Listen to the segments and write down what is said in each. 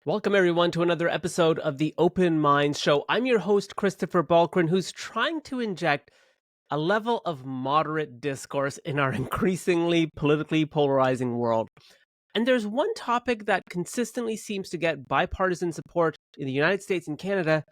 Welcome, everyone, to another episode of the Open Minds Show. I'm your host, Christopher Balkaran, who's trying to inject a level of moderate discourse in our increasingly politically polarizing world. And there's one topic that consistently seems to get bipartisan support in the United States and Canada,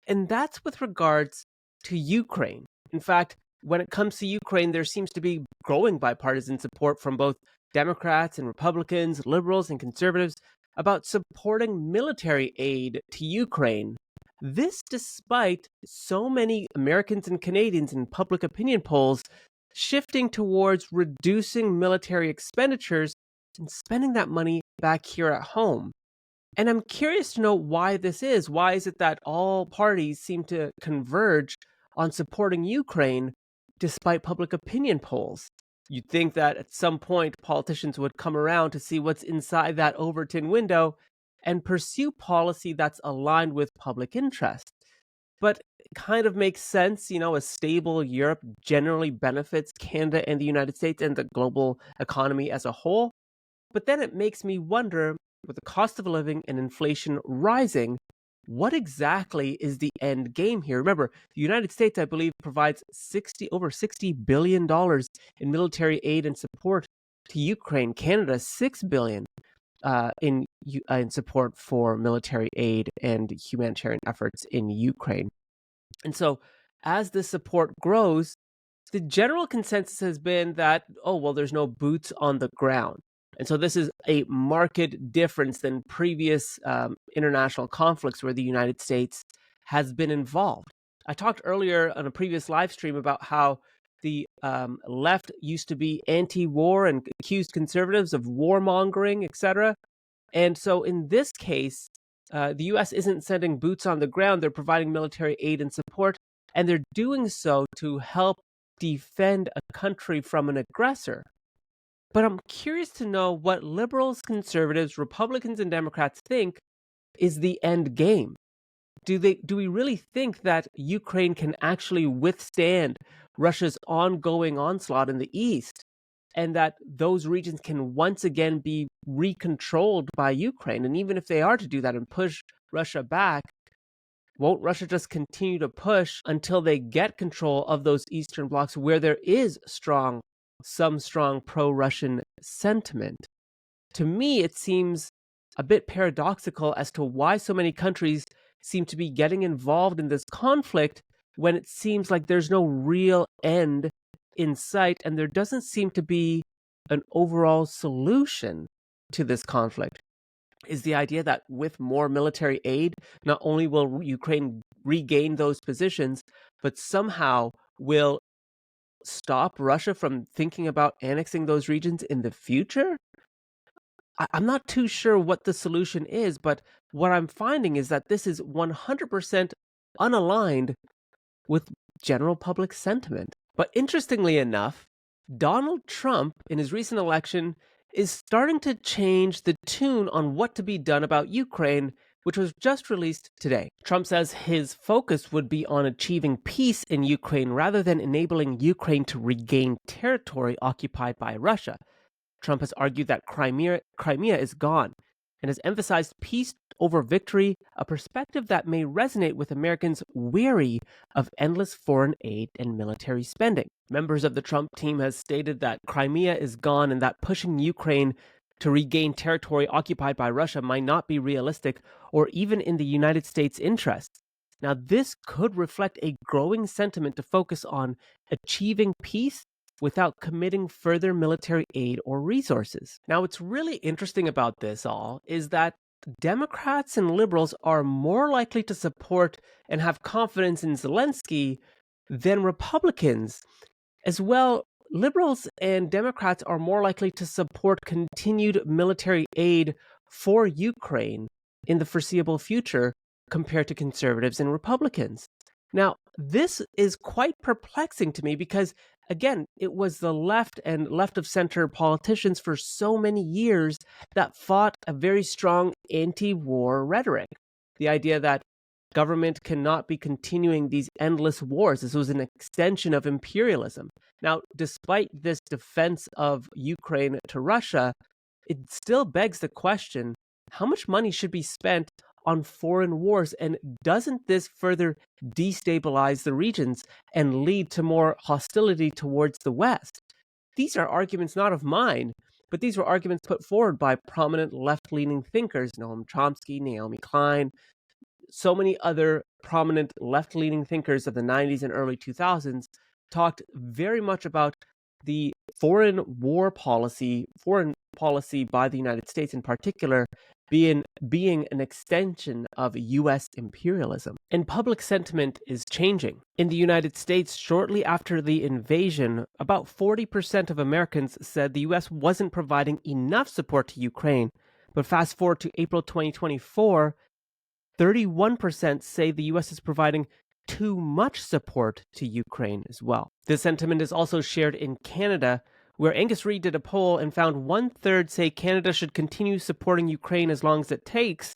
and that's with regards to Ukraine. In fact, when it comes to Ukraine, there seems to be growing bipartisan support from both Democrats and Republicans, liberals and conservatives about supporting military aid to Ukraine. This despite so many Americans and Canadians in public opinion polls shifting towards reducing military expenditures and spending that money back here at home. And I'm curious to know why this is. Why is it that all parties seem to converge on supporting Ukraine despite public opinion polls? You'd think that at some point politicians would come around to see what's inside that Overton window and pursue policy that's aligned with public interest. But it kind of makes sense, a stable Europe generally benefits Canada and the United States and the global economy as a whole. But then it makes me wonder, with the cost of living and inflation rising, what exactly is the end game here? Remember, the United States, I believe, provides over $60 billion in military aid and support to Ukraine. Canada, $6 billion in support for military aid and humanitarian efforts in Ukraine. And so, as this support grows, the general consensus has been that, there's no boots on the ground. And so this is a marked difference than previous international conflicts where the United States has been involved. I talked earlier on a previous live stream about how the left used to be anti-war and accused conservatives of warmongering, etc. And so in this case, the U.S. isn't sending boots on the ground. They're providing military aid and support, and they're doing so to help defend a country from an aggressor. But I'm curious to know what liberals, conservatives, Republicans, and Democrats think is the end game. Do we really think that Ukraine can actually withstand Russia's ongoing onslaught in the east, and that those regions can once again be recontrolled by Ukraine? And even if they are to do that and push Russia back, won't Russia just continue to push until they get control of those eastern blocks where there is some strong pro-Russian sentiment? To me, it seems a bit paradoxical as to why so many countries seem to be getting involved in this conflict when it seems like there's no real end in sight and there doesn't seem to be an overall solution to this conflict. Is the idea that with more military aid, not only will Ukraine regain those positions, but somehow will stop Russia from thinking about annexing those regions in the future? I'm not too sure what the solution is, but what I'm finding is that this is 100% unaligned with general public sentiment. But interestingly enough, Donald Trump, in his recent election, is starting to change the tune on what to be done about Ukraine, which was just released today. Trump says his focus would be on achieving peace in Ukraine rather than enabling Ukraine to regain territory occupied by Russia. Trump has argued that Crimea is gone and has emphasized peace over victory, a perspective that may resonate with Americans weary of endless foreign aid and military spending. Members of the Trump team has stated that Crimea is gone and that pushing Ukraine to regain territory occupied by Russia might not be realistic or even in the United States' interests. Now, this could reflect a growing sentiment to focus on achieving peace without committing further military aid or resources. Now, what's really interesting about this all is that Democrats and liberals are more likely to support and have confidence in Zelensky than Republicans. As well, liberals and Democrats are more likely to support continued military aid for Ukraine in the foreseeable future compared to conservatives and Republicans. Now, this is quite perplexing to me because, again, it was the left and left of center politicians for so many years that fought a very strong anti-war rhetoric. The idea that government cannot be continuing these endless wars. This was an extension of imperialism. Now, despite this defense of Ukraine to Russia, it still begs the question, how much money should be spent on foreign wars? And doesn't this further destabilize the regions and lead to more hostility towards the West? These are arguments not of mine, but these were arguments put forward by prominent left-leaning thinkers, Noam Chomsky, Naomi Klein, so many other prominent left-leaning thinkers of the 90s and early 2000s talked very much about the foreign policy by the United States in particular, being an extension of US imperialism. And public sentiment is changing. In the United States, shortly after the invasion, about 40% of Americans said the US wasn't providing enough support to Ukraine. But fast forward to April 2024, 31% say the US is providing too much support to Ukraine as well. This sentiment is also shared in Canada, where Angus Reid did a poll and found 1/3 say Canada should continue supporting Ukraine as long as it takes,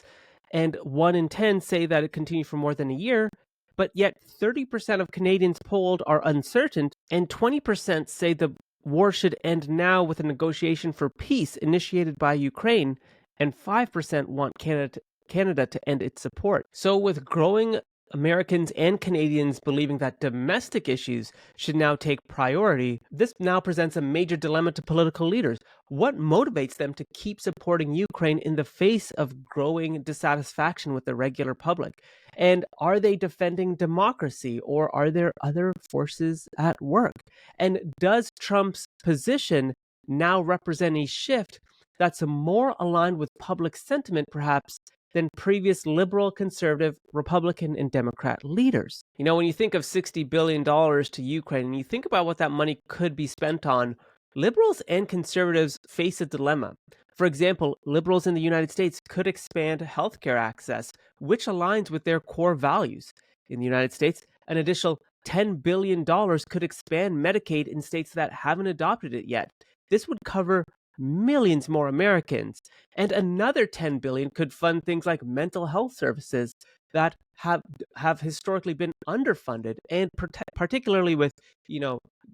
and 1 in 10 say that it continue for more than a year. But yet 30% of Canadians polled are uncertain, and 20% say the war should end now with a negotiation for peace initiated by Ukraine, and 5% want Canada to end its support. So with growing Americans and Canadians believing that domestic issues should now take priority, this now presents a major dilemma to political leaders. What motivates them to keep supporting Ukraine in the face of growing dissatisfaction with the regular public? And are they defending democracy, or are there other forces at work? And does Trump's position now represent a shift that's more aligned with public sentiment, perhaps, than previous liberal, conservative, Republican, and Democrat leaders? You know, when you think of $60 billion to Ukraine, and you think about what that money could be spent on, liberals and conservatives face a dilemma. For example, liberals in the United States could expand healthcare access, which aligns with their core values. In the United States, an additional $10 billion could expand Medicaid in states that haven't adopted it yet. This would cover millions more Americans, and another 10 billion could fund things like mental health services that have historically been underfunded, and particularly with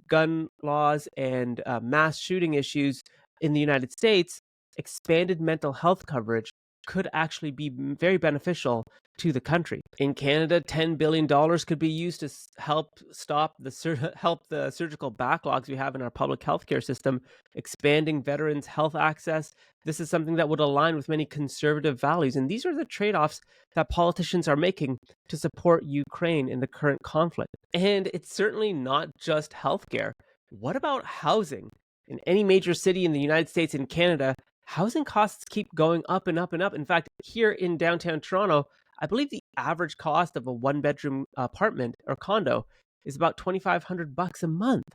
gun laws and mass shooting issues in the United States, expanded mental health coverage could actually be very beneficial to the country. In Canada, $10 billion could be used to help the surgical backlogs we have in our public healthcare system, expanding veterans' health access. This is something that would align with many conservative values, and these are the trade-offs that politicians are making to support Ukraine in the current conflict. And it's certainly not just healthcare. What about housing? In any major city in the United States and Canada, housing costs keep going up and up and up. In fact, here in downtown Toronto, I believe the average cost of a one-bedroom apartment or condo is about $2,500 a month.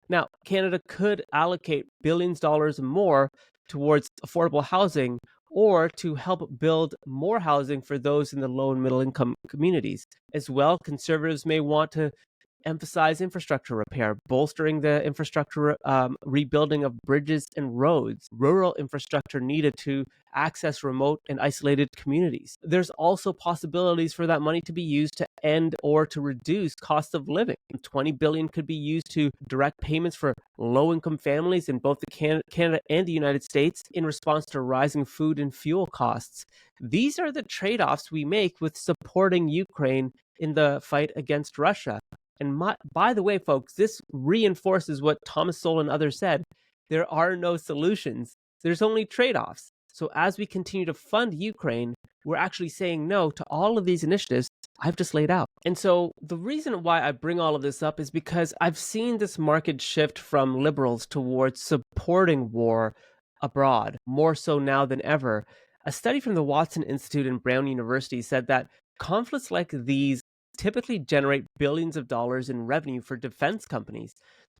Now, Canada could allocate billions of dollars more towards affordable housing, or to help build more housing for those in the low and middle income communities. As well, conservatives may want to emphasize infrastructure repair, bolstering the infrastructure rebuilding of bridges and roads, rural infrastructure needed to access remote and isolated communities. There's also possibilities for that money to be used to end or to reduce cost of living. $20 billion could be used to direct payments for low-income families in both Canada and the United States in response to rising food and fuel costs. These are the trade-offs we make with supporting Ukraine in the fight against Russia. And by the way, folks, this reinforces what Thomas Sowell and others said. There are no solutions. There's only trade-offs. So as we continue to fund Ukraine, we're actually saying no to all of these initiatives I've just laid out. And so the reason why I bring all of this up is because I've seen this market shift from liberals towards supporting war abroad, more so now than ever. A study from the Watson Institute and Brown University said that conflicts like these typically generate billions of dollars in revenue for defense companies.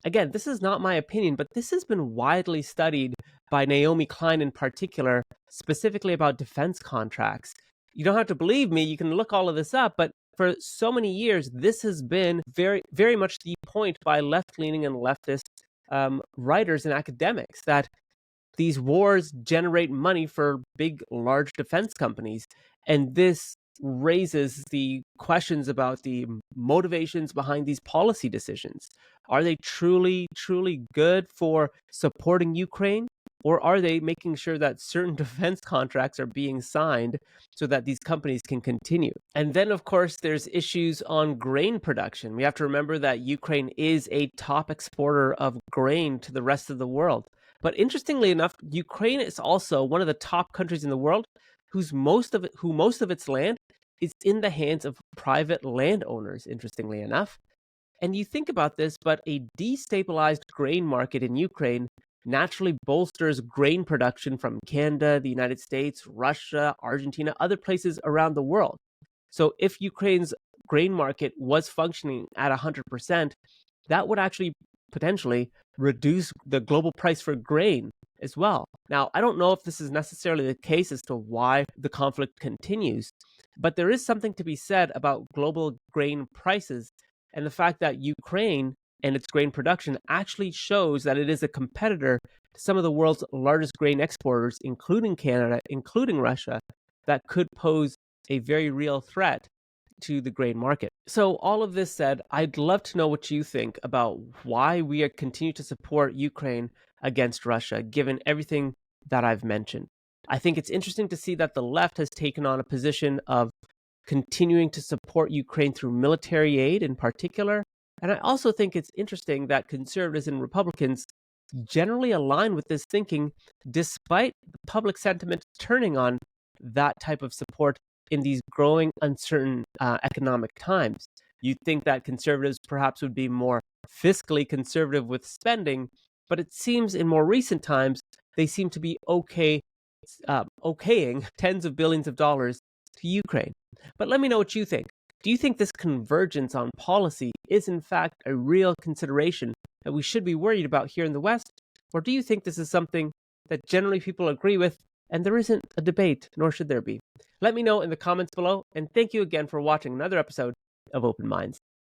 Again, this is not my opinion, but this has been widely studied by Naomi Klein in particular, specifically about defense contracts. You don't have to believe me, you can look all of this up, but for so many years, this has been very, very much the point by left-leaning and leftist writers and academics, that these wars generate money for big, large defense companies. And this raises the questions about the motivations behind these policy decisions. Are they truly, truly good for supporting Ukraine? Or are they making sure that certain defense contracts are being signed so that these companies can continue? And then, of course, there's issues on grain production. We have to remember that Ukraine is a top exporter of grain to the rest of the world. But interestingly enough, Ukraine is also one of the top countries in the world who most of its land is in the hands of private landowners, interestingly enough. And you think about this, but a destabilized grain market in Ukraine naturally bolsters grain production from Canada, the United States, Russia, Argentina, other places around the world. So if Ukraine's grain market was functioning at 100%, that would actually potentially reduce the global price for grain as well. Now, I don't know if this is necessarily the case as to why the conflict continues, but there is something to be said about global grain prices and the fact that Ukraine and its grain production actually shows that it is a competitor to some of the world's largest grain exporters, including Canada, including Russia, that could pose a very real threat to the grain market. So all of this said, I'd love to know what you think about why we are continue to support Ukraine against Russia, given everything that I've mentioned. I think it's interesting to see that the left has taken on a position of continuing to support Ukraine through military aid in particular. And I also think it's interesting that conservatives and Republicans generally align with this thinking, despite the public sentiment turning on that type of support in these growing uncertain economic times. You'd think that conservatives perhaps would be more fiscally conservative with spending, but it seems in more recent times they seem to be okaying tens of billions of dollars to Ukraine. But let me know what you think. Do you think this convergence on policy is in fact a real consideration that we should be worried about here in the West? Or do you think this is something that generally people agree with and there isn't a debate, nor should there be? Let me know in the comments below, and thank you again for watching another episode of Open Minds.